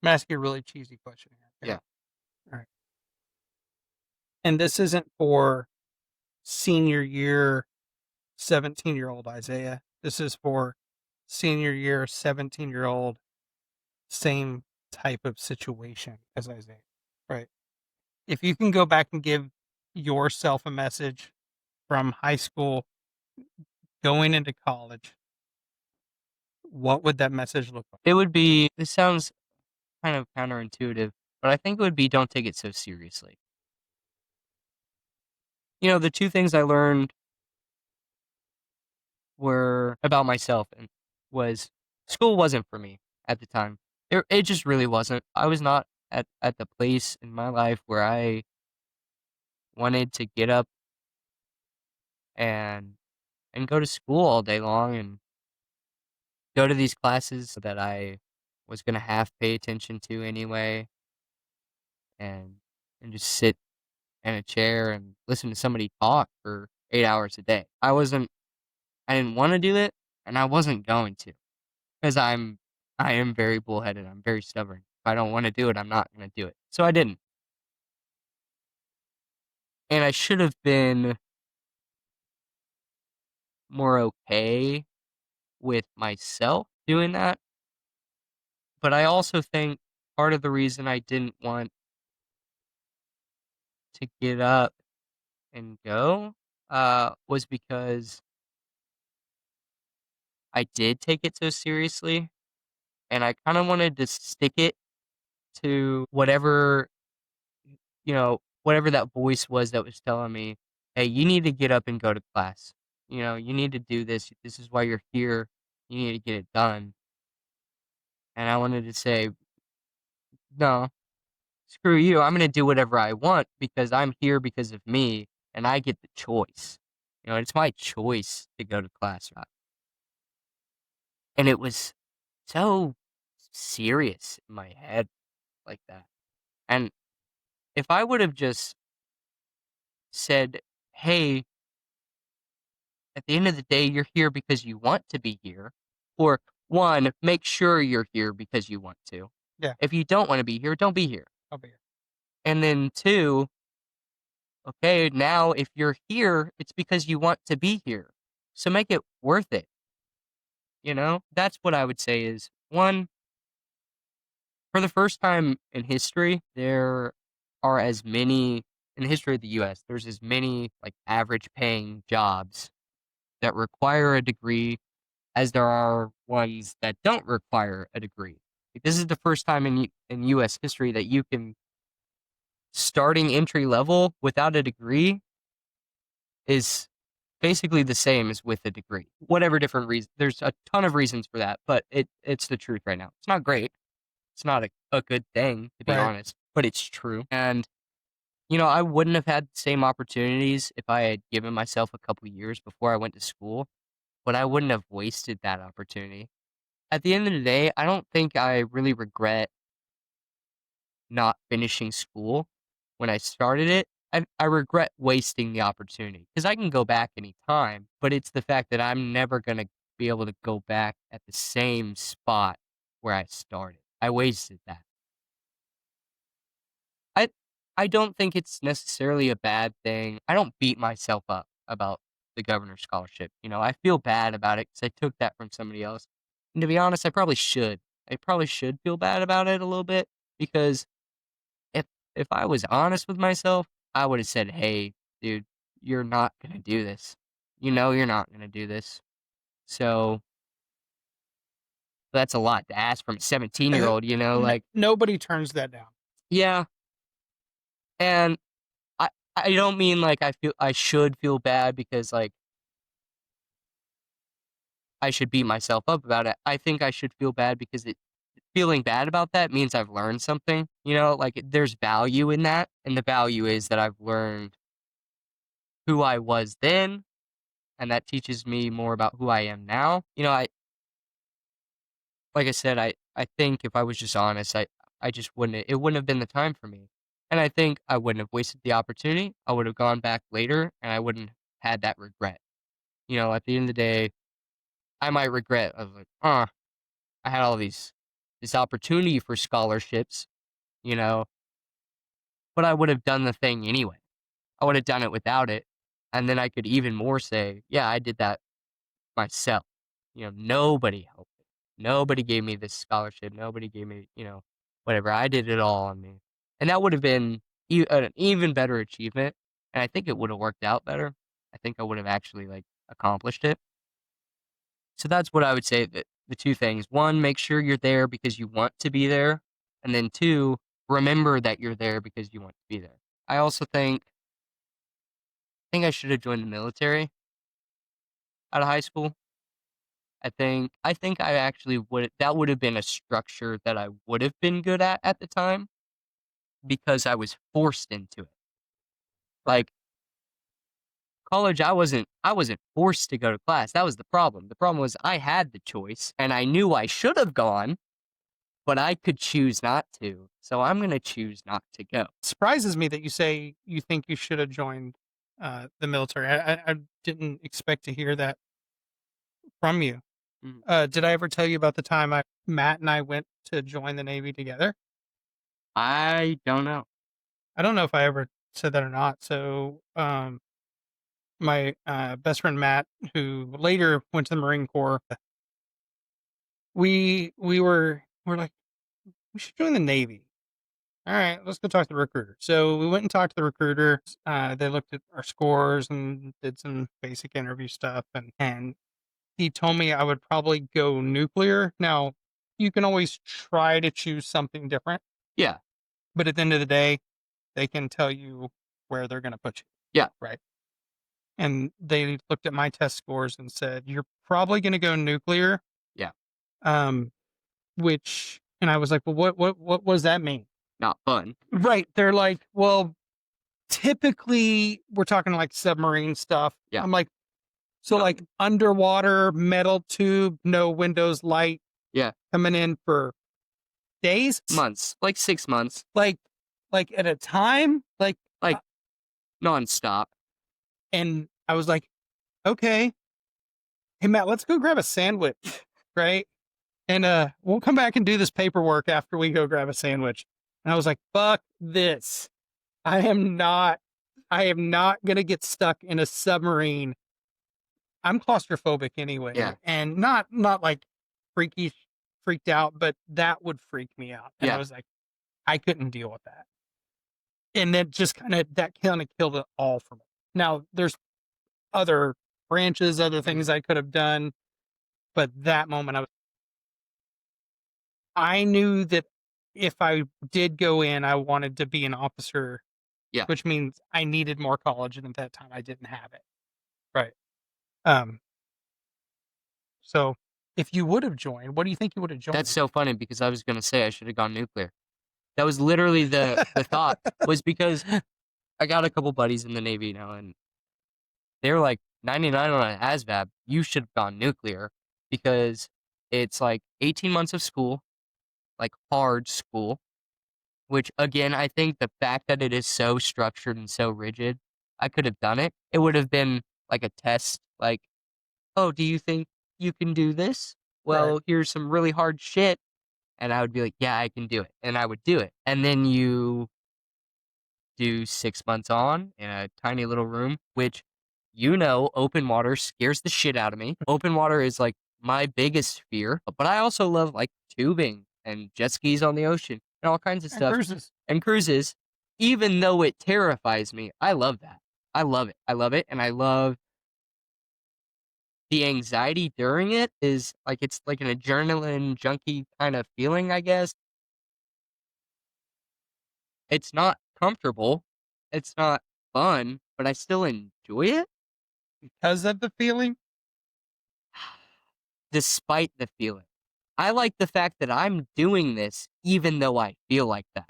I'm asking a really cheesy question here. Okay. Yeah. All right. And this isn't for senior year 17-year-old Isaiah. This is for senior year 17-year-old, same type of situation as Isaiah. Right. If you can go back and give yourself a message from high school going into college, what would that message look like? It would be, this sounds kind of counterintuitive, but I think it would be don't take it so seriously. The two things I learned were about myself and was school wasn't for me at the time. It just really wasn't. I was not at the place in my life where I wanted to get up and go to school all day long and go to these classes that I was gonna have to pay attention to anyway, and just sit in a chair and listen to somebody talk for 8 hours a day. I didn't wanna do it, and I wasn't going to, 'cause I am very bullheaded, I'm very stubborn. If I don't wanna do it, I'm not gonna do it. So I didn't, and I should have been more okay with myself doing that, but I also think part of the reason I didn't want to get up and go, was because I did take it so seriously, and I kinda wanted to stick it to whatever that voice was that was telling me, "Hey, you need to get up and go to class. You need to do this. This is why you're here. You need to get it done." And I wanted to say, "No, screw you. I'm gonna do whatever I want because I'm here because of me, and I get the choice. It's my choice to go to class." And it was so serious in my head like that. And if I would have just said, "Hey, at the end of the day, you're here because you want to be here," or one, make sure you're here because you want to. Yeah, If you don't want to be here, don't be here. I'll be here. And then two, okay, now if you're here, it's because you want to be here. So make it worth it. That's what I would say is one, for the first time in history, there are as many in the history of the US, there's as many like average paying jobs that require a degree as there are ones that don't require a degree. Like, this is the first time in US history that you can starting entry level without a degree is basically the same as with a degree. Whatever different reason, there's a ton of reasons for that, but it's the truth right now. It's not great. It's not a good thing, to be Right. honest, but it's true. And, I wouldn't have had the same opportunities if I had given myself a couple years before I went to school, but I wouldn't have wasted that opportunity. At the end of the day, I don't think I really regret not finishing school when I started it. I regret wasting the opportunity because I can go back anytime, but it's the fact that I'm never going to be able to go back at the same spot where I started. I wasted that. I I don't think it's necessarily a bad thing. I don't beat myself up about the governor's scholarship. I feel bad about it because I took that from somebody else. And to be honest, I probably should. I probably should feel bad about it a little bit because if if I was honest with myself, I would have said, "Hey, dude, you're not gonna do this. You're not gonna do this." So that's a lot to ask from a 17-year-old. Like, Nobody turns that down. yeah, and I I don't mean like I should feel bad because like I should beat myself up about it. I think I should feel bad because feeling bad about that means I've learned something. Like there's value in that, and the value is that I've learned who I was then, and that teaches me more about who I am now. I like I said, I think if I was just honest, I just wouldn't it wouldn't have been the time for me. And I think I wouldn't have wasted the opportunity. I would have gone back later and I wouldn't have had that regret. At the end of the day, I might regret of like, I had all this this opportunity for scholarships, but I would have done the thing anyway. I would have done it without it. And then I could even more say, yeah, I did that myself. Nobody helped me. Nobody gave me this scholarship. Nobody gave me, whatever. I did it all on me. And that would have been an even better achievement. And I think it would have worked out better. I think I would have actually accomplished it. So that's what I would say, that the two things. One, make sure you're there because you want to be there. And then two, remember that you're there because you want to be there. I also think I should have joined the military out of high school. I think I actually that would have been a structure that I would have been good at the time, because I was forced into it. Like college, I wasn't forced to go to class. That was the problem. The problem was I had the choice and I knew I should have gone, but I could choose not to. So I'm going to choose not to go. Surprises me that you say you think you should have joined the military. I didn't expect to hear that from you. Did I ever tell you about the time Matt and I went to join the Navy together? I don't know. I don't know if I ever said that or not. So, my best friend Matt, who later went to the Marine Corps, we're like, we should join the Navy. All right, let's go talk to the recruiter. So we went and talked to the recruiter. They looked at our scores and did some basic interview stuff, and he told me I would probably go nuclear. Now, you can always try to choose something different. Yeah. But at the end of the day, they can tell you where they're going to put you. Yeah. Right. And they looked at my test scores and said, you're probably going to go nuclear. Yeah. And I was like, well, what does that mean? Not fun. Right. They're like, well, typically we're talking like submarine stuff. Yeah. I'm like, so like underwater metal tube, no windows, light. Yeah. Coming in for days, months, like 6 months, like at a time, like nonstop. And I was like, okay, hey Matt, let's go grab a sandwich, right? And we'll come back and do this paperwork after we go grab a sandwich. And I was like, fuck this. I am not gonna get stuck in a submarine. I'm claustrophobic anyway. Yeah. And not like freaked out, but that would freak me out. And I was like, I couldn't deal with that. And that just kind of killed it all for me. Now there's other branches, other things I could have done, but that moment I knew that if I did go in, I wanted to be an officer. Yeah. Which means I needed more college, and at that time I didn't have it. Right. So if you would have joined, what do you think you would have joined? That's so funny, because I was going to say I should have gone nuclear. That was literally the thought, was because I got a couple buddies in the Navy now, and they're like 99 on an ASVAB. You should have gone nuclear, because it's like 18 months of school, like hard school, which again, I think the fact that it is so structured and so rigid, I could have done it. It would have been like a test, like, oh, do you think you can do this? Well, Right. Here's some really hard shit. And I would be like, yeah, I can do it. And I would do it. And then you do 6 months on in a tiny little room, which, open water scares the shit out of me. Open water is like my biggest fear, but I also love like tubing and jet skis on the ocean and all kinds of stuff. And cruises. Even though it terrifies me, I love that. I love it. I love it. And I love the anxiety during it. Is like, it's like an adrenaline junkie kind of feeling, I guess. It's not comfortable. It's not fun, but I still enjoy it. Because of the feeling? Despite the feeling. I like the fact that I'm doing this even though I feel like that.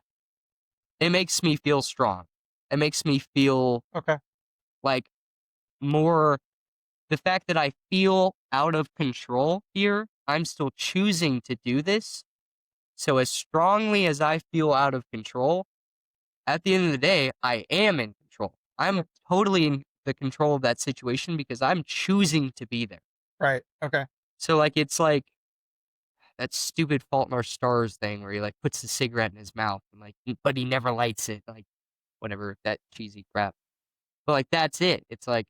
It makes me feel strong. It makes me feel like more, the fact that I feel out of control here, I'm still choosing to do this. So as strongly as I feel out of control, at the end of the day, I am in control. I'm totally in the control of that situation because I'm choosing to be there. Right. Okay. So like, it's like, that stupid Fault in Our Stars thing where he like puts the cigarette in his mouth and like, but he never lights it, like whatever that cheesy crap. But like that's it. It's like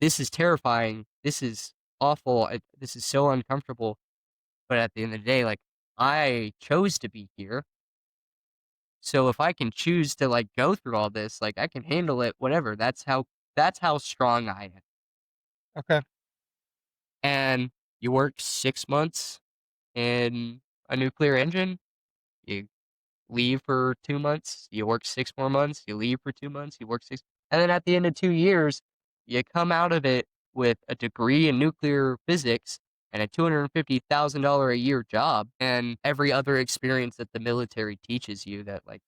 this is terrifying. This is awful. This is so uncomfortable. But at the end of the day, like I chose to be here. So if I can choose to like go through all this, like I can handle it, whatever. That's how strong I am. Okay. And you work 6 months in a nuclear engine, you leave for 2 months, you work 6 more months, you leave for 2 months, you work six, and then at the end of 2 years, you come out of it with a degree in nuclear physics and a $250,000 a year job, and every other experience that the military teaches you that like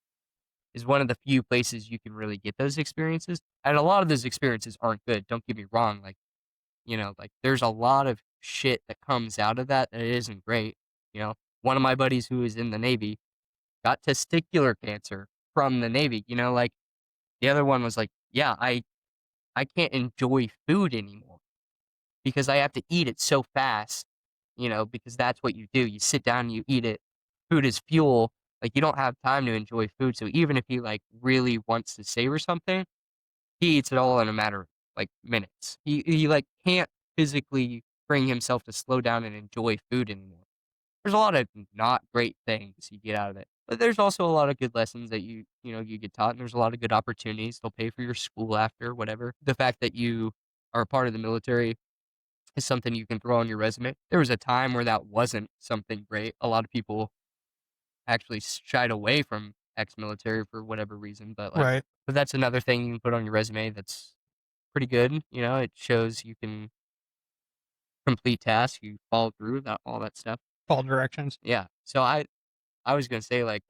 is one of the few places you can really get those experiences. And a lot of those experiences aren't good. Don't get me wrong. Like, like there's a lot of shit that comes out of that it isn't great. One of my buddies who is in the Navy got testicular cancer from the Navy. Like the other one was like, yeah, I can't enjoy food anymore because I have to eat it so fast, because that's what you do. You sit down and you eat it. Food is fuel. Like you don't have time to enjoy food. So even if he like really wants to savor something, he eats it all in a matter of like minutes. He like can't physically bring himself to slow down and enjoy food anymore. There's a lot of not great things you get out of it, but there's also a lot of good lessons that you get taught, and there's a lot of good opportunities. They'll pay for your school after, whatever. The fact that you are a part of the military is something you can throw on your resume. There was a time where that wasn't something great. A lot of people actually shied away from ex-military for whatever reason, but like, Right. but that's another thing you can put on your resume that's pretty good. It shows you can complete tasks, you follow through that, all that stuff. All directions. Yeah. So I was gonna say like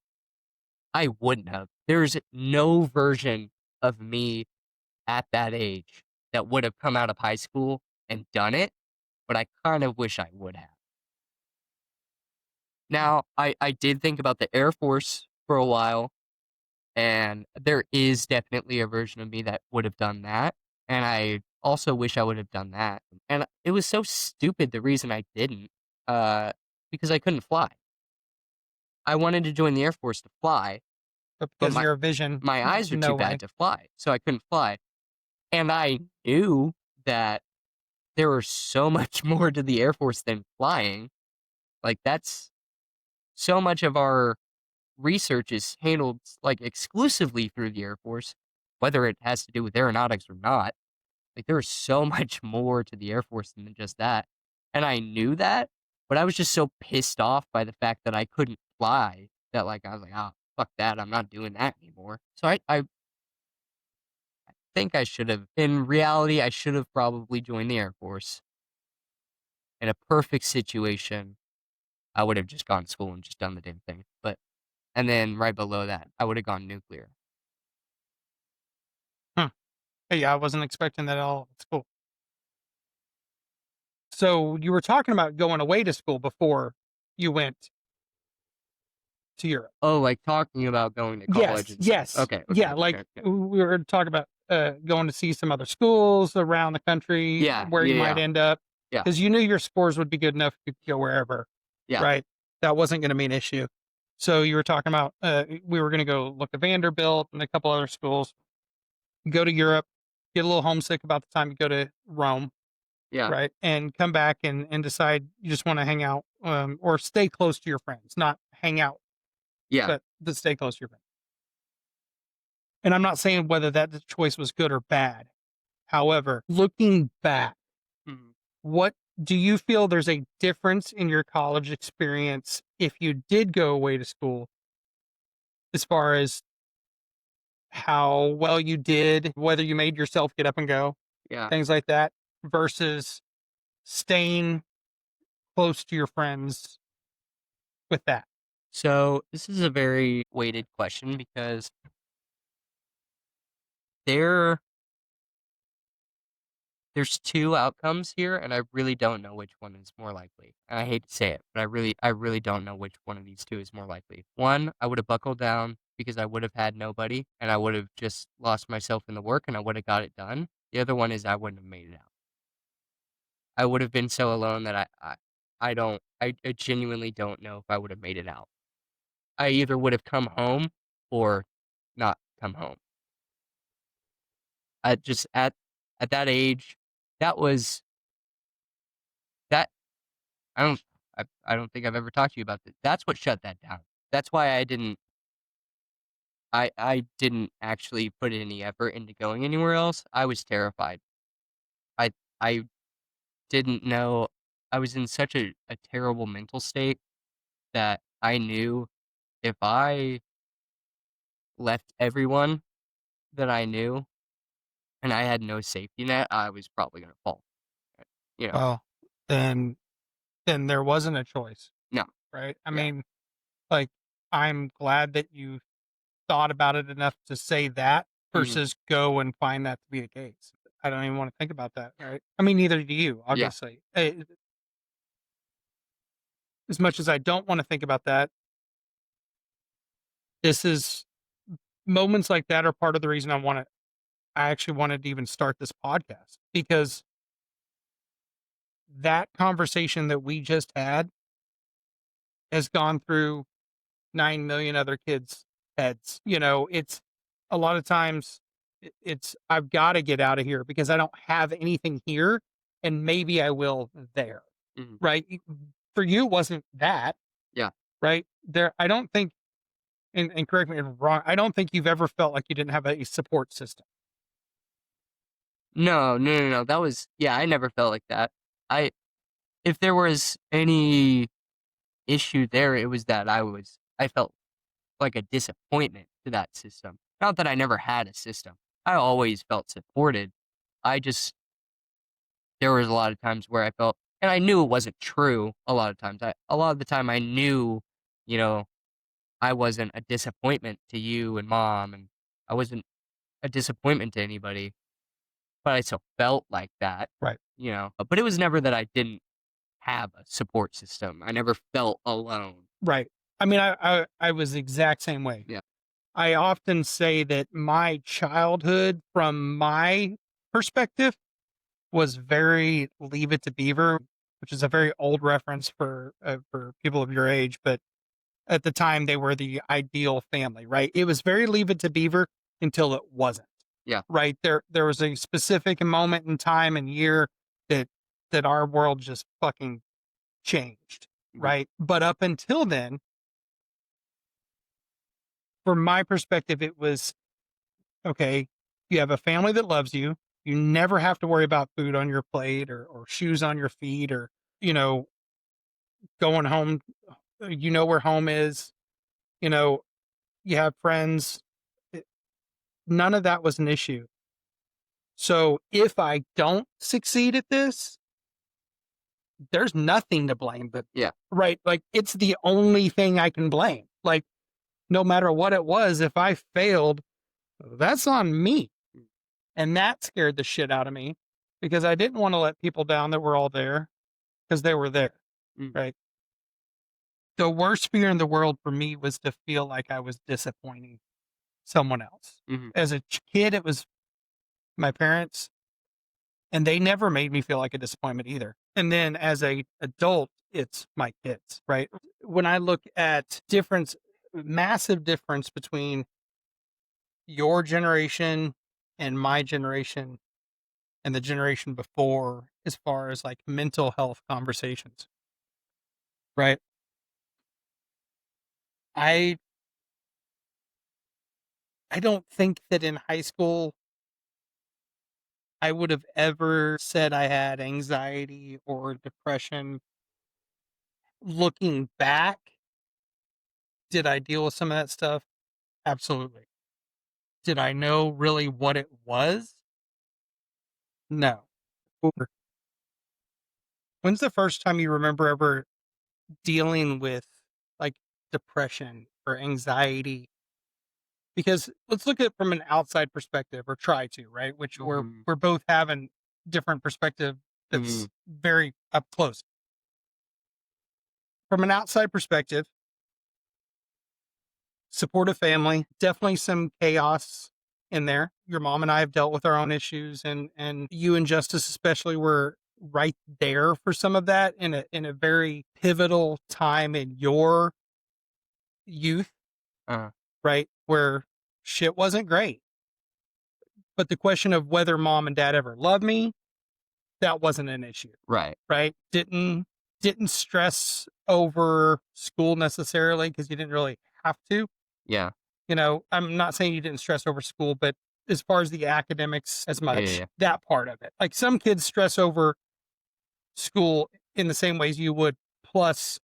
I wouldn't have. There's no version of me at that age that would have come out of high school and done it, but I kind of wish I would have. Now, I did think about the Air Force for a while, and there is definitely a version of me that would have done that, and I also wish I would have done that. And it was so stupid the reason I didn't, because I couldn't fly. I wanted to join the Air Force to fly, But but because of your vision, my eyes are no too way. bad to fly, so I couldn't fly. And I knew that there was so much more to the Air Force than flying. Like that's so much of our research is handled like exclusively through the Air Force, whether it has to do with aeronautics or not. Like there was so much more to the Air Force than just that. And I knew that, but I was just so pissed off by the fact that I couldn't fly that like I was like, oh fuck that, I'm not doing that anymore. So I think I should have. In reality, I should have probably joined the Air Force. In a perfect situation, I would have just gone to school and just done the damn thing. And then right below that, I would have gone nuclear. Hey, yeah, I wasn't expecting that at all. It's cool. So you were talking about going away to school before you went to Europe. Oh, like talking about going to college Yes, and stuff. yes. Okay. Yeah, like okay. we were talking about going to see some other schools around the country, Yeah, where you might end up. Yeah. Because you knew your scores would be good enough to go wherever. Yeah. Right. That wasn't going to be an issue. So you were talking about we were going to go look at Vanderbilt and a couple other schools, go to Europe, get a little homesick about the time you go to Rome. Yeah. Right. And come back and decide you just want to hang out or stay close to your friends, not hang out, Yeah. but to stay close to your friends. And I'm not saying whether that choice was good or bad. However, looking back, Mhm. what do you feel there's a difference in your college experience if you did go away to school as far as how well you did, whether you made yourself get up and go, Yeah. things like that, versus staying close to your friends with that? So this is a very weighted question because there's two outcomes here, and I really don't know which one is more likely. And I hate to say it, but I really don't know which one of these two is more likely. One, I would have buckled down because I would have had nobody, and I would have just lost myself in the work, and I would have got it done. The other one is I wouldn't have made it out. I would have been so alone that I genuinely don't know if I would have made it out. I either would have come home or not come home. At that age, that was that I don't think I've ever talked to you about that. That's what shut that down. That's why I didn't actually put any effort into going anywhere else. I was terrified. I didn't know. I was in such a terrible mental state that I knew if I left everyone that I knew and I had no safety net, I was probably gonna fall. You know? Well, then there wasn't a choice, No. right? I Yeah. mean, like, I'm glad that you thought about it enough to say that Mhm. versus go and find that to be the case. I don't even want to think about that, right? I mean, neither do you, Yeah. obviously. As much as I don't want to think about that, this is moments like that are part of the reason I actually wanted to even start this podcast because that conversation that we just had has gone through 9 million other kids' heads. You know, it's a lot of times it's I've got to get out of here because I don't have anything here and maybe I will there. Mhm. Right? For you it wasn't that, Yeah. right? There I don't think and correct me if I'm wrong, I don't think you've ever felt like you didn't have a support system. No, no, no, no, that was yeah, I never felt like that. I if there was any issue there, it was that I felt like a disappointment to that system. Not that I never had a system. I always felt supported. I just there was a lot of times where I felt and I knew it wasn't true a lot of times. A lot of the time I knew, you know, I wasn't a disappointment to you and mom and I wasn't a disappointment to anybody, but I still felt like that, Right. But it was never that I didn't have a support system. I never felt alone. Right. I mean, I was the exact same way. Yeah. I often say that my childhood, from my perspective, was very Leave It to Beaver, which is a very old reference for people of your age, but at the time they were the ideal family, right? It was very Leave It to Beaver until it wasn't. Yeah. Right? There was a specific moment in time and year that our world just fucking changed, Mhm. right? But up until then, from my perspective, it was okay, you have a family that loves you. You never have to worry about food on your plate or shoes on your feet or, you know, going home. You know where home is. You know, you have friends. It- None of that was an issue. So if I don't succeed at this, there's nothing to blame, but Yeah. right. Like it's the only thing I can blame. Like no matter what it was, if I failed, that's on me. Mm. And that scared the shit out of me because I didn't want to let people down that were all there because they were there, Mm. right? The worst fear in the world for me was to feel like I was disappointing someone else. Mhm. As a kid, it was my parents, and they never made me feel like a disappointment either. And then as a adult, it's my kids, right? When I look at massive difference between your generation and my generation and the generation before as far as like mental health conversations, right? I I don't think that in high school I would have ever said I had anxiety or depression. Looking back, did I deal with some of that stuff? Absolutely. Did I know really what it was? No. When's the first time you remember ever dealing with like depression or anxiety? Because let's look at it from an outside perspective or try to, right? Which Mhm. we're both having different perspective that's Mhm. very up close. From an outside perspective, supportive family, definitely some chaos in there. Your mom and I have dealt with our own issues and you and Justice especially right there for some of that in a very pivotal time in your youth, Uh, right? Where shit wasn't great. But the question of whether mom and dad ever loved me, that wasn't an issue, right. right? Didn't stress over school necessarily because you didn't really have to. Yeah. You know, I'm not saying you didn't stress over school, but as far as the academics as Yeah. much, Yeah. that part of it. Like some kids stress over school in the same ways you would, plus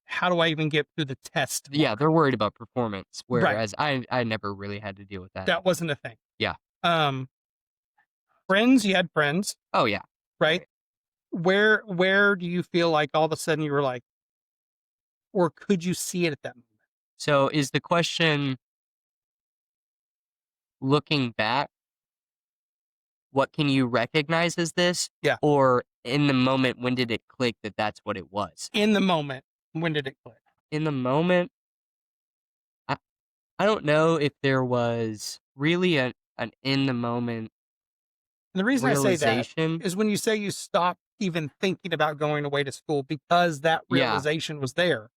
how do I even get through the test Yeah, tomorrow? they're worried about performance, Right. whereas I never really had to deal with that. That wasn't a thing. Yeah. Um Friends, you had friends, Oh yeah. right? Right. Where do you feel like all of a sudden you were like, or could you see it at that moment? So is the question, looking back, what can you recognize as this? Yeah. Or in the moment, when did it click that that's what it was? In the moment, when did it click? In the moment, I, I don't know if there was really an in the moment And the reason I say that realization. is when you say you stopped even thinking about going away to school because that Yeah. realization was there.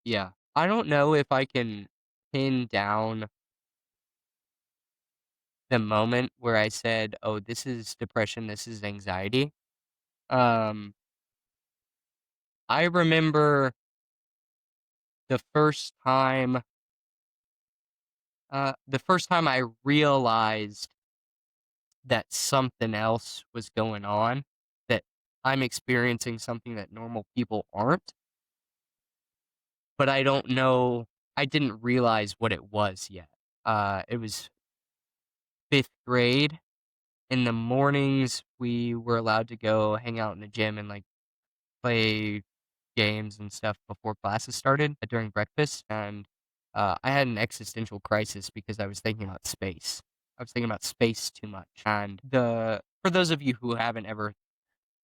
Yeah. I don't know if I can pin down the moment where I said, "Oh, this is depression, this is anxiety." Um, I remember the first time the first time I realized that something else was going on, that I'm experiencing something that normal people aren't, but I don't know, I didn't realize what it was yet. It was 5th grade. In the mornings, we were allowed to go hang out in the gym and, like, play games and stuff before classes started during breakfast, and I had an existential crisis because I was thinking about space. I was thinking about space too much, and the for those of you who haven't ever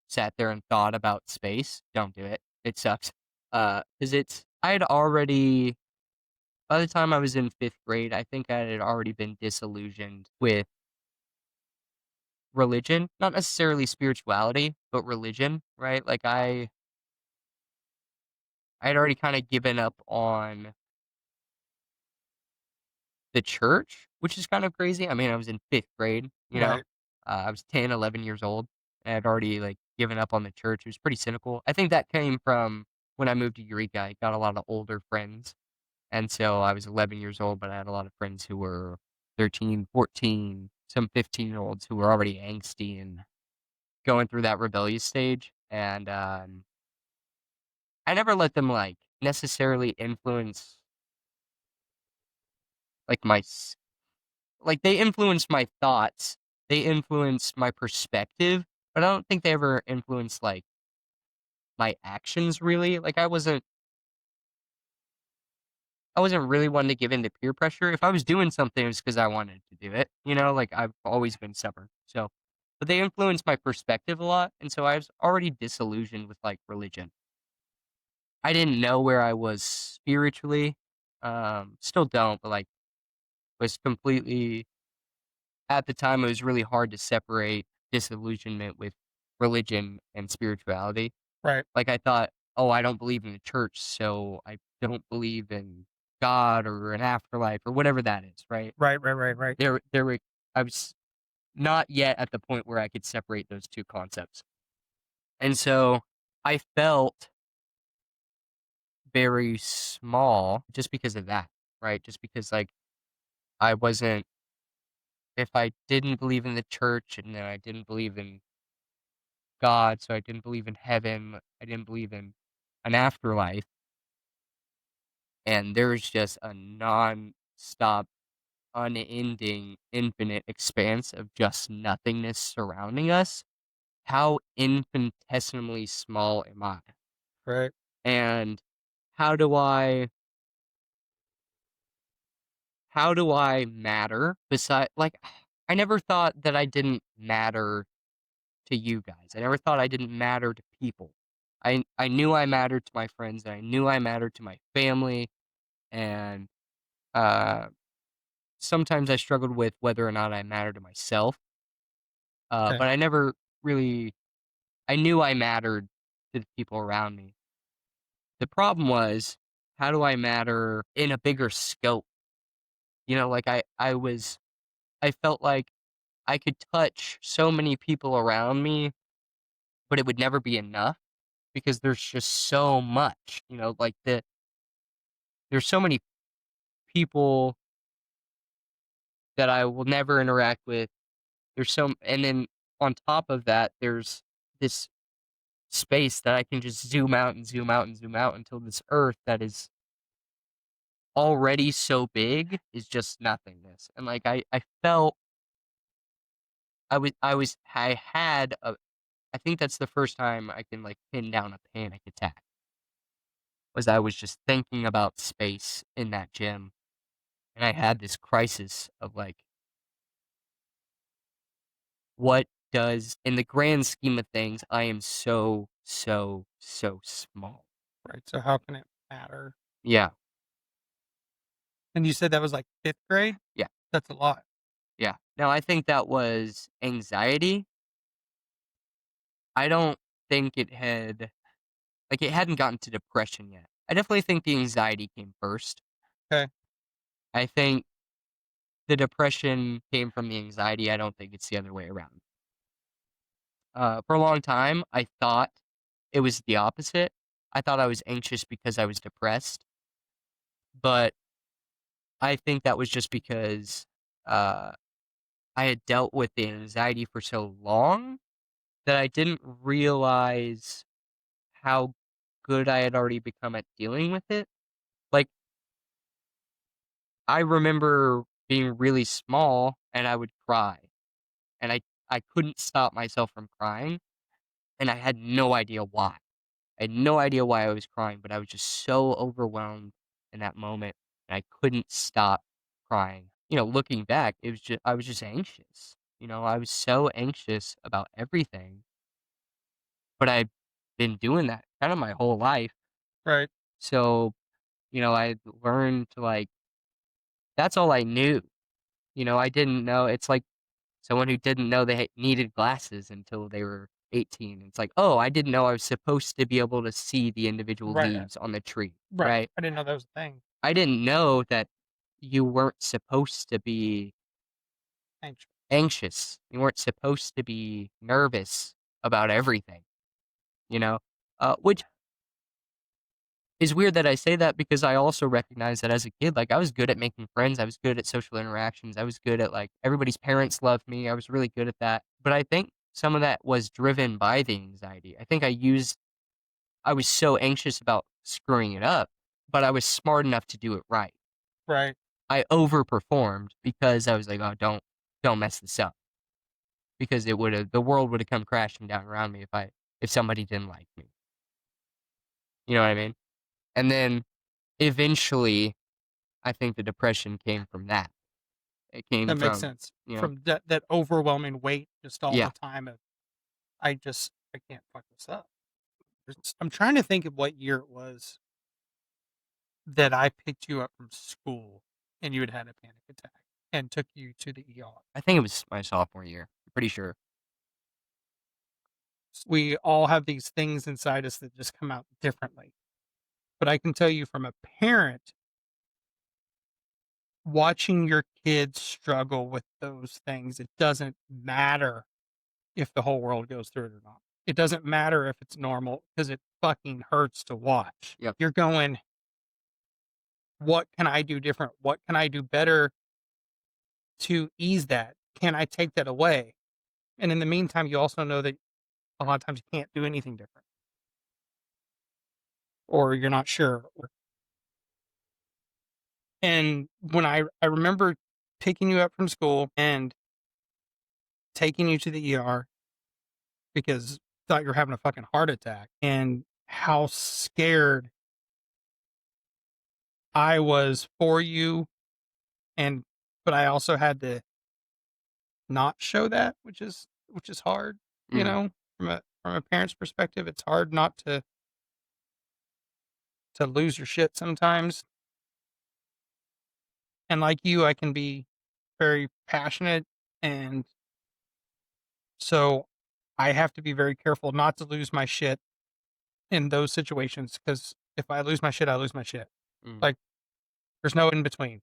sat there and thought about space, don't do it. It sucks. 'Cause I had already, by the time I was in 5th grade, I think I had already been disillusioned with religion, not necessarily spirituality, but religion, right? Like I had already kinda given up on the church, which is kind of crazy. I mean, I was in 5th grade, you know? Right. I was 10, 11 years old, and I'd already, like, given up on the church. It was pretty cynical. I think that came from when I moved to Eureka. I got a lot of older friends, and so I was 11 years old, but I had a lot of friends who were 13, 14, some 15-year-olds who were already angsty and going through that rebellious stage, and, I never let them, like, necessarily influence, like, like, they influenced my thoughts, they influenced my perspective, but I don't think they ever influenced, like, my actions really. Like, I wasn't really one to give in to peer pressure. If I was doing something, it was because I wanted to do it, you know? Like, I've always been stubborn, so but they influenced my perspective a lot, and so I was already disillusioned with, like, religion. I didn't know where I was spiritually, still don't, but, like, was completely, at the time, it was really hard to separate disillusionment with religion and spirituality. Right. Like, I thought, "Oh, I don't believe in the church, so I don't believe in God or an afterlife," or whatever that is, right? Right. Right. Right. Right. There were I was not yet at the point where I could separate those 2 concepts. And so, I felt very small just because of that, right? Just because, like, I wasn't if I didn't believe in the church and then I didn't believe in God, so I didn't believe in heaven, I didn't believe in an afterlife, and there's just a non-stop, unending, infinite expanse of just nothingness surrounding us. How infinitesimally small am I? Right. And how do I how do I matter beside, like, I never thought that I didn't matter to you guys. I never thought I didn't matter to people. I knew I mattered to my friends, and I knew I mattered to my family, and, uh, sometimes I struggled with whether or not I mattered to myself, Okay. but I never really I knew I mattered to the people around me. The problem was, how do I matter in a bigger scope? You know, like I felt like I could touch so many people around me, but it would never be enough because there's just so much, you know, like there's so many people that I will never interact with. And then on top of that, there's this space that I can just zoom out and zoom out and zoom out until this earth that is already so big is just nothingness. And like I felt I had a I think that's the first time I can like pin down a panic attack. Was I was just thinking about space in that gym and I had this crisis of like what does in the grand scheme of things I am so so so small. Right. So how can it matter? Yeah. And you said that was like 5th grade? Yeah. That's a lot. Yeah. Now I think that was anxiety. I don't think it hadn't gotten to depression yet. I definitely think the anxiety came first. Okay. I think the depression came from the anxiety. I don't think it's the other way around. For a long time, I thought it was the opposite. I thought I was anxious because I was depressed, but I think that was just because uh, I had dealt with the anxiety for so long that I didn't realize how good I had already become at dealing with it. Like, I remember being really small and I would cry, and I couldn't stop myself from crying, and I had no idea why. I had no idea why I was crying, but I was just so overwhelmed in that moment, and I couldn't stop crying. You know, looking back, it was just I was just anxious. You know, I was so anxious about everything, but I've been doing that kind of my whole life. Right. So, you know, I learned to like that's all I knew. You know, I didn't know. It's like someone who didn't know they needed glasses until they were 18. It's like, oh, I didn't know I was supposed to be able to see the individual Right. leaves on the tree, Right. right? I didn't know that was a thing. I didn't know that you weren't supposed to be Anxious. anxious. You weren't supposed to be nervous about everything, you know? Which is weird that I say that because I also recognize that as a kid, like I was good at making friends. I was good at social interactions. I was good at like everybody's parents loved me. I was really good at that. But I think some of that was driven by the anxiety. I think I was so anxious about screwing it up, but I was smart enough to do it right. Right. I overperformed because I was like, oh, don't mess this up. Because the world would have come crashing down around me if somebody didn't like me. You know what I mean? And then eventually I think the depression came from that. It came That makes from, sense. you know, From that overwhelming weight just all yeah. the time of I can't fuck this up. I'm trying to think of what year it was that I picked you up from school and you had a panic attack and took you to the ER. I think it was my sophomore year. I'm pretty sure. We all have these things inside us that just come out differently. But I can tell you from a parent, watching your kids struggle with those things, it doesn't matter if the whole world goes through it or not. It doesn't matter if it's normal because it fucking hurts to watch. Yep. You're going, what can I do different? What can I do better to ease that? Can I take that away? And in the meantime, you also know that a lot of times you can't do anything different or you're not sure. And when I remember picking you up from school and taking you to the ER because thought you were having a fucking heart attack and how scared I was for you and but I also had to not show that, which is hard, you Mm, know, from a parent's perspective. It's hard not to lose your shit sometimes. And like you, I can be very passionate and so I have to be very careful not to lose my shit in those situations, because if I lose my shit, I lose my shit. Mm. Like, there's no in between.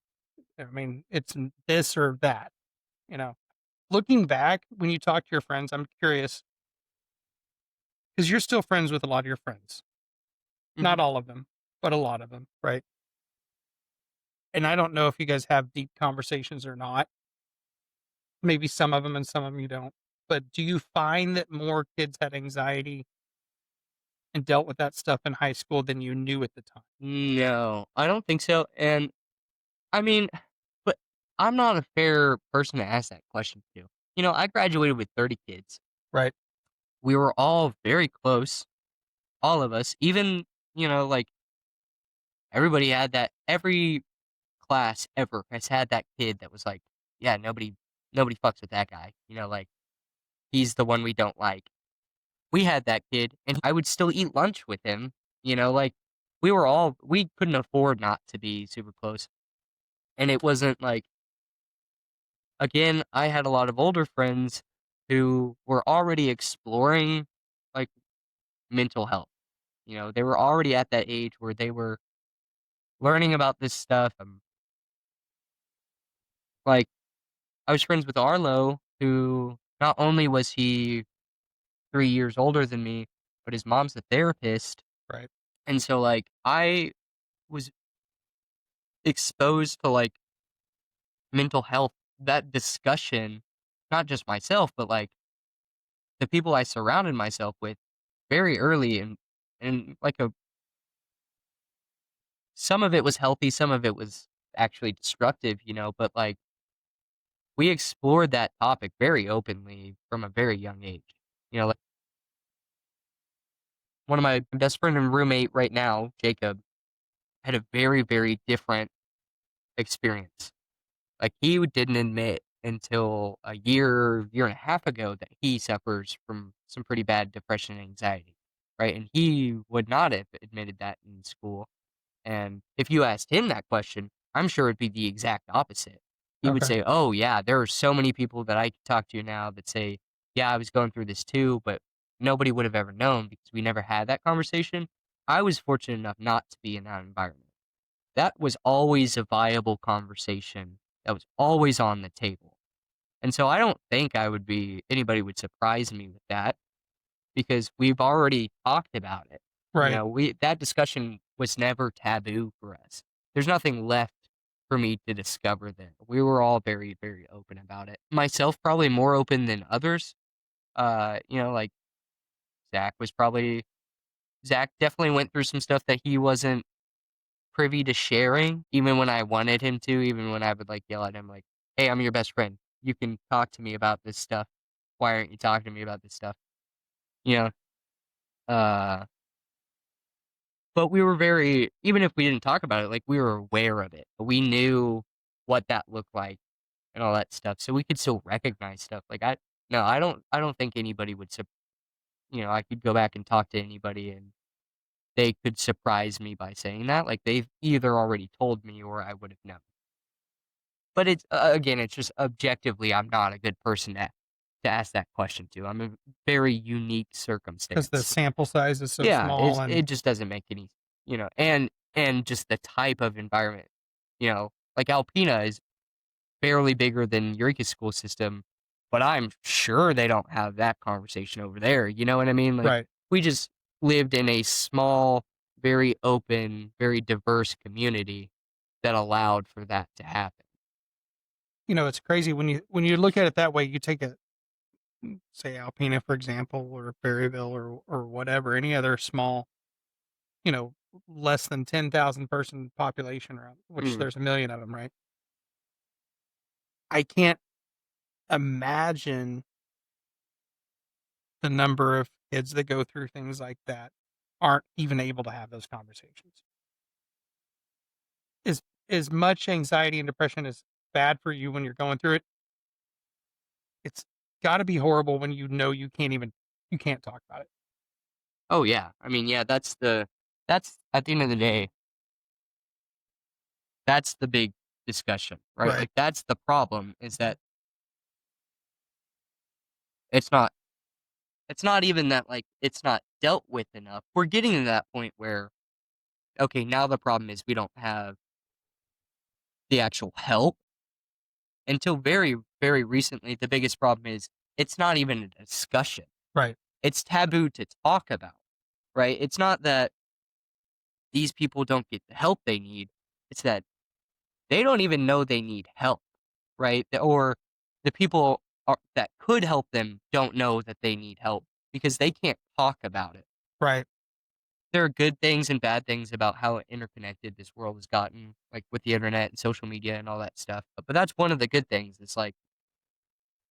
I mean, it's this or that, you know. Looking back, when you talk to your friends, I'm curious, because you're still friends with a lot of your friends. Not Mhm. all of them, but a lot of them, right? And I don't know if you guys have deep conversations or not. Maybe some of them and some of them you don't. But do you find that more kids had anxiety and dealt with that stuff in high school than you knew at the time? No, I don't think so, and I mean, but I'm not a fair person to ask that question to. I graduated with 30 kids. Right. We were all very close, all of us. Even, like, everybody had that every class ever has had that kid that was like, "Yeah, nobody fucks with that guy." Like, he's the one we don't like. We had that kid, and I would still eat lunch with him, like, we couldn't afford not to be super close, and it wasn't like again, I had a lot of older friends who were already exploring, like, mental health. They were already at that age where they were learning about this stuff. Like, I was friends with Arlo, who not only was he 3 years older than me, but his mom's a therapist, Right. and so, like, I was exposed to, like, mental health, that discussion, not just myself, but, like, the people I surrounded myself with very early, and like, some of it was healthy, some of it was actually destructive, but, like, we explored that topic very openly from a very young age. Like, one of my best friend and roommate right now, Jacob, had a very, very different experience. Like, he didn't admit until a year and a half ago that he suffers from some pretty bad depression and anxiety, right? And he would not have admitted that in school. And if you asked him that question, I'm sure it'd be the exact opposite. He would Okay. say, "Oh, yeah, there are so many people that I could talk to now that say, yeah, I was going through this too, but nobody would have ever known because we never had that conversation." I was fortunate enough not to be in that environment. That was always a viable conversation that was always on the table. And so I don't think anybody would surprise me with that because we've already talked about it. Right. That discussion was never taboo for us. There's nothing left for me to discover there. We were all very, very open about it. Myself, probably more open than others. Like, Zach definitely went through some stuff that he wasn't privy to sharing, even when I wanted him to, even when I would, like, yell at him, like, "Hey, I'm your best friend. You can talk to me about this stuff. Why aren't you talking to me about this stuff?" You know? Uh, but we were very even if we didn't talk about it, like, we were aware of it. We knew what that looked like and all that stuff, so we could still recognize stuff. Like, no, I don't think anybody would I could go back and talk to anybody, and they could surprise me by saying that. Like, they've either already told me or I would have known. But it's again, it's just objectively, I'm not a good person to ask that question to. I'm a very unique Because the circumstance. sample size is so Yeah, small, it and just doesn't make any, and just the type of environment, like Alpena is barely bigger than Eureka's school system, but I'm sure they don't have that conversation over there. You know what I mean? Like, right. we just lived in a small, very open, very diverse community that allowed for that to happen. It's crazy when you look at it that way. You take say Alpena, for example, or Berryville, or whatever, any other small, you know, less than 10,000 person population around, which Mm. there's a million of them, right? I can't imagine the number of kids that go through things like that aren't even able to have those conversations. As much anxiety and depression is bad for you when you're going through it, it's got to be horrible when you can't talk about it. Oh, yeah. I mean, yeah, that's at the end of the day, that's the big discussion, right? Right. Like, that's the problem is that it's not It's not even that, like, it's not dealt with enough. We're getting to that point where, okay, now the problem is we don't have the actual help. Until very, very recently, the biggest problem is it's not even a discussion. Right. It's taboo to talk about, right? It's not that these people don't get the help they need. It's that they don't even know they need help, right? Or the people that could help them don't know that they need help because they can't talk about it. Right. There are good things and bad things about how interconnected this world has gotten, like with the internet and social media and all that stuff. But that's one of the good things. It's like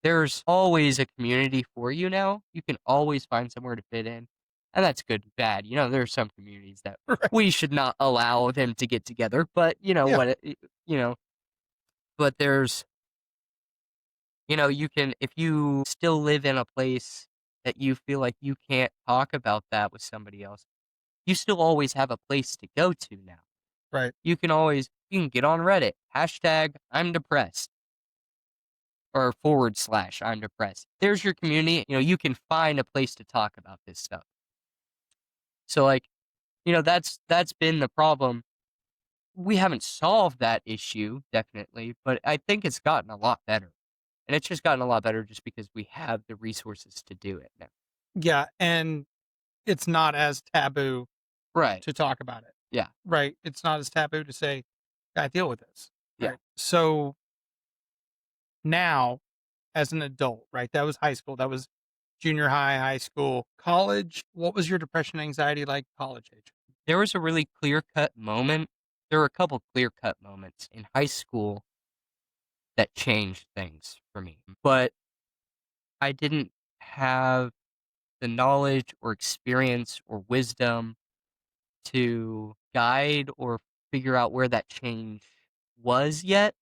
there's always a community for you now. You can always find somewhere to fit in. And that's good and bad. You know, there are some communities that Right. we should not allow them to get together, but you know Yeah. you know, but there's, you know, you can, if you still live in a place that you feel like you can't talk about that with somebody else, you still always have a place to go to now. Right. You can get on Reddit, hashtag I'm depressed or / I'm depressed. There's your community. You know, you can find a place to talk about this stuff. So like, you know, that's been the problem. We haven't solved that issue, definitely, but I think it's gotten a lot better. And it's just gotten a lot better just because we have the resources to do it now. Yeah. And it's not as taboo Right. to talk about it. Yeah. Right. It's not as taboo to say, I deal with this. Yeah. Right. So now, as an adult, right? That was high school. That was junior high, high school, college. What was your depression, anxiety like college age? There was a really clear-cut moment. There were a couple clear-cut moments in high school that changed things for me. But I didn't have the knowledge or experience or wisdom to guide or figure out where that change was yet.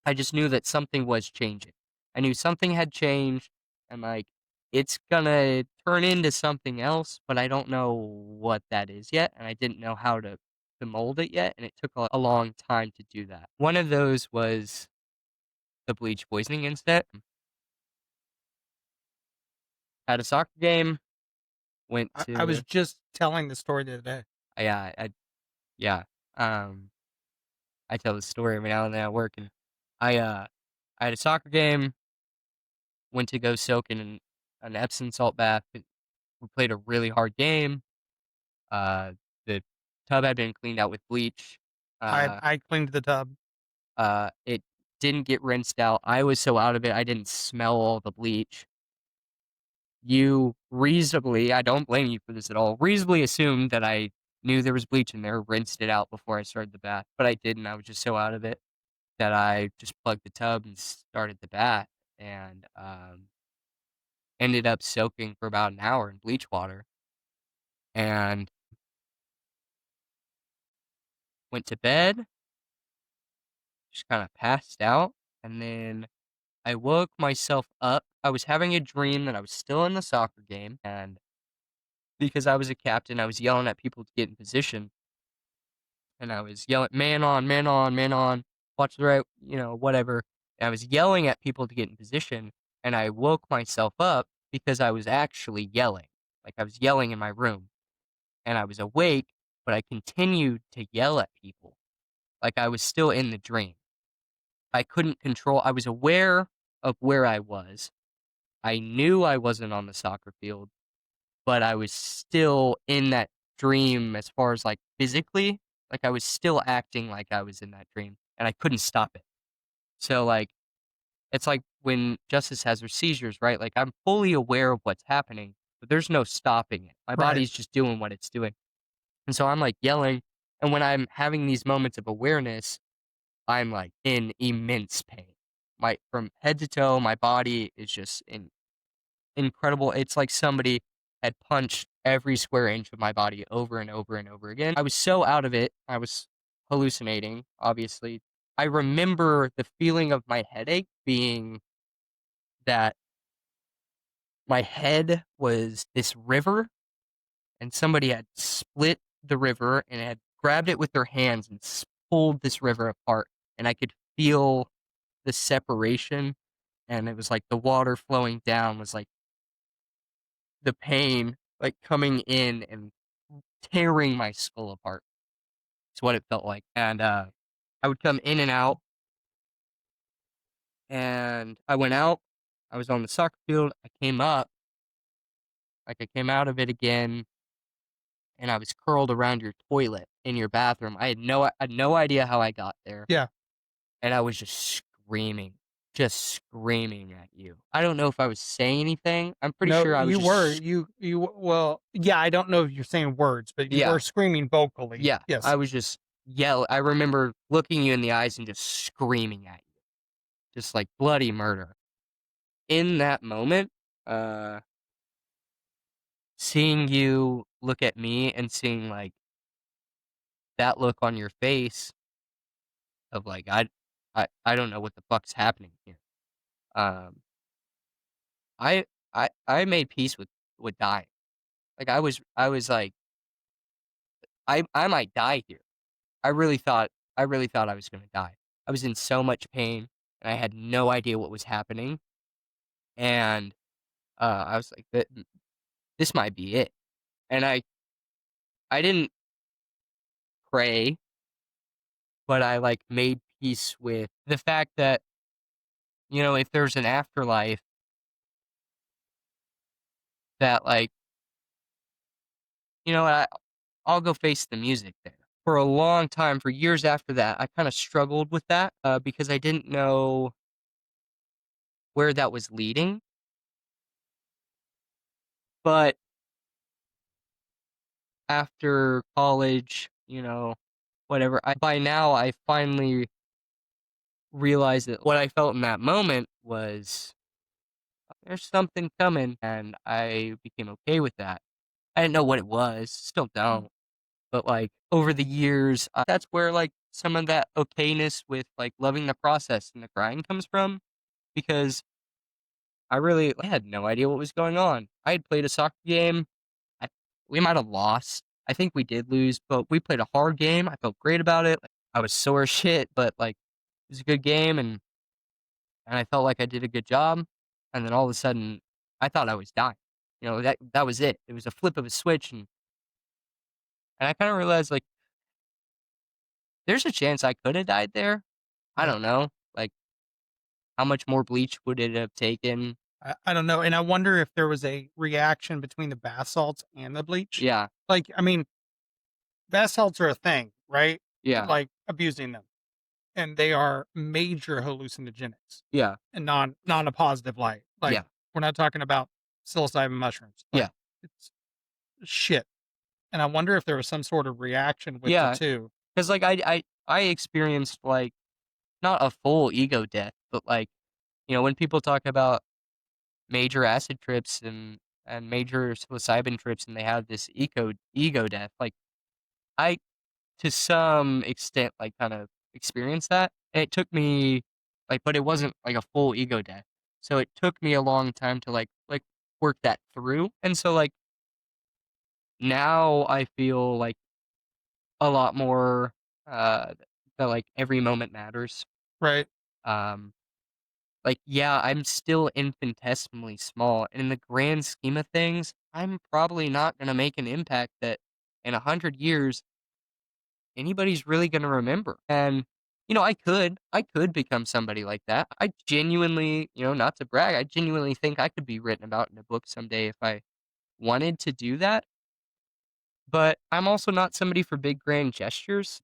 I just knew that something was changing. I knew something had changed and like it's gonna turn into something else, but I don't know what that is yet, and I didn't know how to mold it yet, and it took a long time to do that. One of those was the bleach poisoning incident. At a soccer game, went I was to just telling the story the other day. yeah, um, I tell this story every now and then at work, and I had a soccer game, went to go soak in an Epsom salt bath. We played a really hard game. The tub had been cleaned out with bleach. I cleaned the tub. It didn't get rinsed out. I was so out of it, I didn't smell all the bleach. You reasonably, I don't blame you for this at all, reasonably assumed that I knew there was bleach in there, rinsed it out before I started the bath, but I didn't. I was just so out of it that I just plugged the tub and started the bath and ended up soaking for about an hour in bleach water and went to bed, just kind of passed out. And then I woke myself up. I was having a dream that I was still in the soccer game. And because I was a captain, I was yelling at people to get in position. And I was yelling, man on, man on, man on, watch the right, you know, whatever. And I was yelling at people to get in position. And I woke myself up because I was actually yelling. Like I was yelling in my room. And I was awake, but I continued to yell at people. Like I was still in the dream. I couldn't control, I was aware of where I was. I knew I wasn't on the soccer field, but I was still in that dream as far as like physically. Like I was still acting like I was in that dream and I couldn't stop it. So like it's like when Justice has her seizures, right? Like I'm fully aware of what's happening, but there's no stopping it. My Right. body's just doing what it's doing. And so I'm like yelling. And when I'm having these moments of awareness, I'm like in immense pain. From head to toe, my body is just incredible. It's like somebody had punched every square inch of my body over and over and over again. I was so out of it. I was hallucinating, obviously. I remember the feeling of my headache being that my head was this river and somebody had split the river and had grabbed it with their hands and pulled this river apart. And I could feel the separation. And it was like the water flowing down was like the pain like coming in and tearing my skull apart. It's what it felt like. And I would come in and out, and I went out. I was on the soccer field. I came up, like I came out of it again, and I was curled around your toilet in your bathroom. I had no idea how I got there, Yeah. and I was just screaming at you. I don't know if I was saying anything. I'm pretty No, sure I was you just were. Well, yeah, I don't know if you're saying words, but you yeah, were screaming vocally. yeah. Yes. I was just yell. I remember looking you in the eyes and just screaming at you, just like bloody murder. In that moment, uh, seeing you look at me and seeing like that look on your face of like I don't know what the fuck's happening here. Um, I I made peace with dying. Like I was like I might die here. I really thought I was gonna die. I was in so much pain and I had no idea what was happening. And I was like, this might be it. And I didn't pray, but I like made peace with the fact that, if there's an afterlife, that like, I'll go face the music there. For a long time, for years after that, I kind of struggled with that because I didn't know where that was leading. But after college, whatever, by now I finally realized that what I felt in that moment was there's something coming, and I became okay with that. I didn't know what it was, still don't. But like over the years, that's where like some of that okayness with like loving the process and the grind comes from, because I had no idea what was going on. I had played a soccer game. I, we might have lost. I think we did lose, but we played a hard game. I felt great about it. Like, I was sore as shit, but like it was a good game, and I felt like I did a good job. And then all of a sudden, I thought I was dying. That was it. It was a flip of a switch, and I kind of realized like there's a chance I could have died there. I Yeah. don't know. Like how much more bleach would it have taken? I don't know. And I wonder if there was a reaction between the bath salts and the bleach. Yeah, Like, I mean, bath salts are a thing, right? yeah, Like abusing them. And they are major hallucinogenics yeah, and non a positive light. Like, yeah, we're not talking about psilocybin mushrooms. yeah, Like, it's shit. And I wonder if there was some sort of reaction with the yeah. two. Because like I experienced like not a full ego death, but like when people talk about major acid trips and major psilocybin trips, and they have this ego death, like I to some extent like kind of experienced that, and it took me like, but it wasn't like a full ego death, so it took me a long time to like work that through, and so like now I feel like a lot more that like every moment matters. Right. um Like, yeah, I'm still infinitesimally small, and in the grand scheme of things, I'm probably not gonna make an impact that in 100 years anybody's really gonna remember. And, I could become somebody like that. I genuinely, not to brag, I genuinely think I could be written about in a book someday if I wanted to do that. But I'm also not somebody for big grand gestures.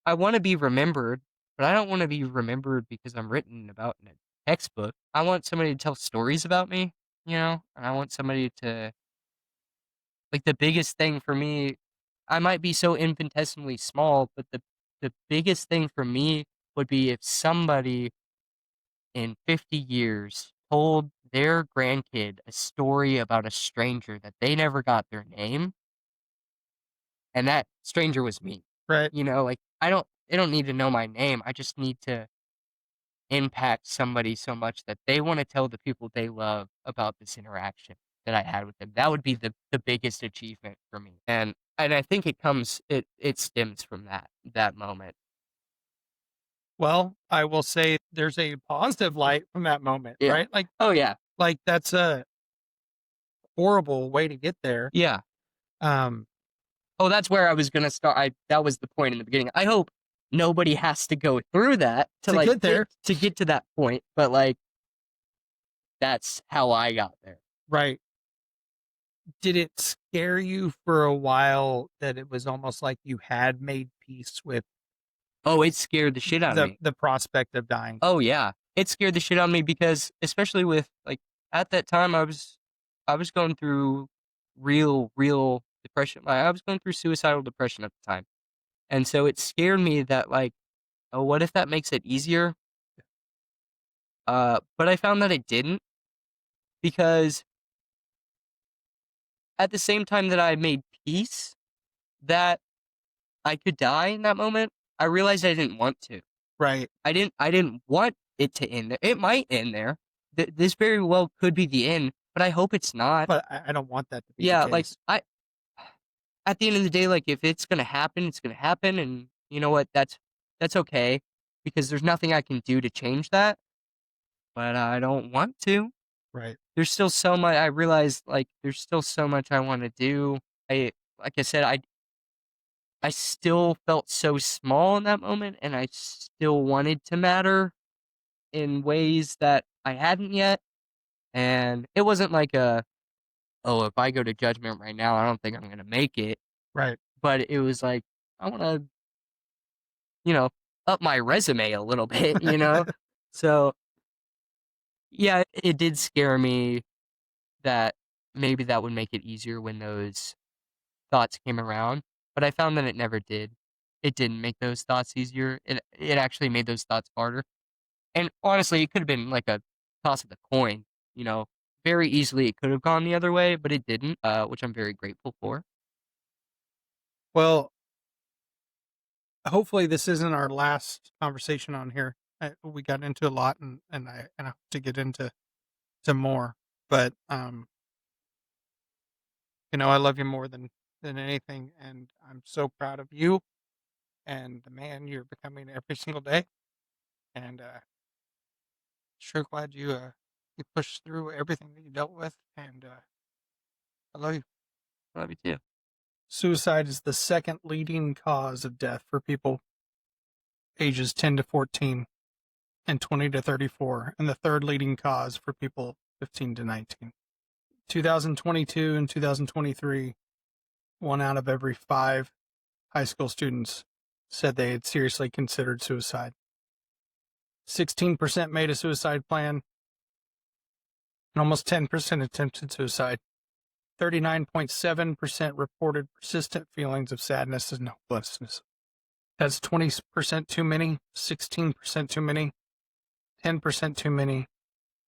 I wanna be remembered, but I don't wanna be remembered because I'm written about in a textbook. I want somebody to tell stories about me, and I want somebody to like, the biggest thing for me, I might be so infinitesimally small, but the biggest thing for me would be if somebody in 50 years told their grandkid a story about a stranger that they never got their name, and that stranger was me. Right. Like, they don't need to know my name, I just need to impact somebody so much that they wanna tell the people they love about this interaction that I had with them. That would be the biggest achievement for me, and I think it stems from that moment. Well, I will say there's a positive light from that moment, Yeah. right? Like, Oh, yeah. like that's horrible way to get there. Yeah. Um, Oh, that's where I was gonna start. That was the point in the beginning. I hope nobody has to go through that To like get there. to get to that point. But like, that's how I got there. right. Did it scare you for a while that it was almost like you had made peace with Oh, it scared the shit out of me. the prospect of dying? Oh yeah, it scared the shit out of me because especially with like at that time I was going through real depression. Like, I was going through suicidal depression at the time, and so it scared me that like, oh, what if that makes it easier? But I found that it didn't, because at the same time that I made peace that I could die in that moment, I realized I didn't want to. Right. I didn't want it to end there. It might end there. This very well could be the end, but I hope it's not. But I don't want that to be Yeah, the like case. at the end of the day, like if it's gonna happen, it's gonna happen, and you know what? That's okay, because there's nothing I can do to change that. But I don't want to. Right. There's still so much. I realize like there's still so much I want to do. Like I said, I still felt so small in that moment, and I still wanted to matter in ways that I hadn't yet. And it wasn't like oh, if I go to Judgment right now, I don't think I'm gonna make it. Right. But it was like, I want to, up my resume a little bit, So yeah, it did scare me that maybe that would make it easier when those thoughts came around. But I found that it never did. It didn't make those thoughts easier. It actually made those thoughts harder. And honestly, it could have been like a toss of the coin, very easily it could have gone the other way, but it didn't, which I'm very grateful for. Well, hopefully this isn't our last conversation on here. We got into a lot, and I hope to get into more. But I love you more than anything, and I'm so proud of you and the man you're becoming every single day. And sure glad you pushed through everything that you dealt with, and I love you. I love you too. Suicide is the second leading cause of death for people ages 10 to 14 and 20 to 34, and the third leading cause for people 15 to 19. 2022 and 2023, 1 out of every 5 high school students said they had seriously considered suicide. 16% made a suicide plan, and almost 10% attempted suicide. 39.7% reported persistent feelings of sadness and hopelessness. That's 20% too many, 16% too many, 10% too many,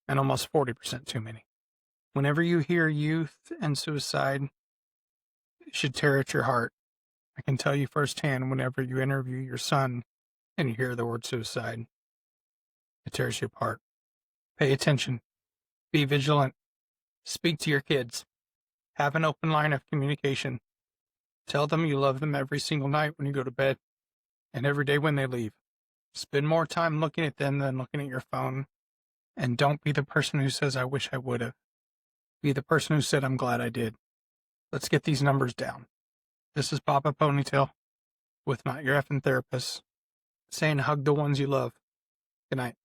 and almost 40% too many. Whenever you hear youth and suicide, it should tear at your heart. I can tell you firsthand, whenever you interview your son and you hear the word suicide, it tears you apart. Pay attention. Be vigilant. Speak to your kids. Have an open line of communication. Tell them you love them every single night when you go to bed and every day when they leave. Spend more time looking at them than looking at your phone. And don't be the person who says, I wish I would have. Be the person who said, I'm glad I did. Let's get these numbers down. This is Papa Ponytail with Not Your Effing Therapist, saying hug the ones you love. Good night.